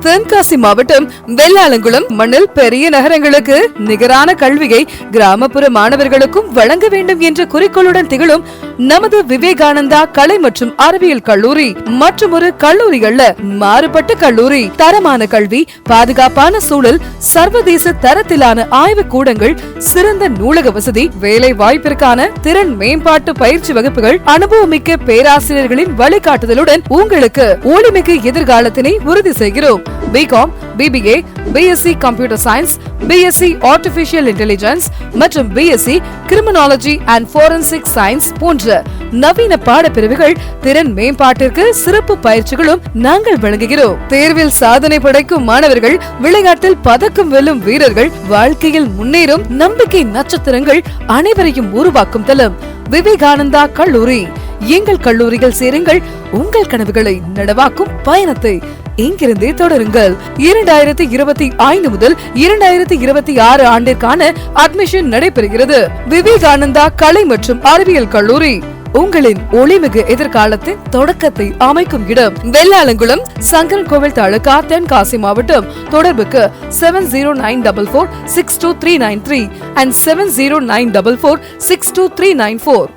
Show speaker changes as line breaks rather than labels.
தென்காசி மாவட்டம் வெள்ளாளங்குளம் மண்ணில் பெரிய நகரங்களுக்கு நிகரான கல்வியை கிராமப்புற மாணவர்களுக்கும் வழங்க வேண்டும் என்ற குறிக்கோளுடன் திகழும் நமது விவேகானந்தா கலை மற்றும் அறிவியல் கல்லூரி மற்றும் ஒரு கல்லூரி அல்ல, மாறுபட்ட கல்லூரி. தரமான கல்வி, பாதுகாப்பான சூழல், சர்வதேச தரத்திலான ஆய்வு கூடங்கள், சிறந்த நூலக வசதி, வேலை வாய்ப்பிற்கான திறன் மேம்பாட்டு பயிற்சி வகுப்புகள், அனுபவமிக்க பேராசிரியர்களின் வழிகாட்டுதலுடன் உங்களுக்கு ஒளிமிகு எதிர்காலத்தினை உறுதி செய்கிறோம். BCom, BBA, BSc computer science, BSc artificial intelligence மற்றும் BSc criminology and forensic science போன்ற நவீன பாடப்பிரிவுகள், திறன் மேம்பாட்டிற்கு சிறப்பு பயிற்சிகளும் நாங்கள் வழங்குகிறோம். தேர்வில் சாதனை படைக்கும் மாணவர்கள், விளையாட்டில் பதக்கம் வெல்லும் வீரர்கள், வாழ்க்கையில் முன்னேறும் நம்பிக்கை நட்சத்திரங்கள் அனைவரையும் உருவாக்கும் தளம் விவேகானந்தா கல்லூரி. எங்கள் கல்லூரிகள் சேருங்கள், உங்கள் கனவுகளை நனவாக்கும் பயணத்தை இங்கிருந்தே தொடருங்கள். 2025 முதல் 2026 ஆண்டிற்கான அட்மிஷன் நடைபெறுகிறது. விவேகானந்தா கலை மற்றும் அறிவியல் கல்லூரி உங்களின் ஒளிமிகு எதிர்காலத்தின் தொடக்கத்தை அமைக்கும் இடம். வெள்ளாளங்குளம், சங்கரன் கோவில் தாலுகா, தென்காசி மாவட்டம். தொடர்புக்கு 7094462393 and 7094462394.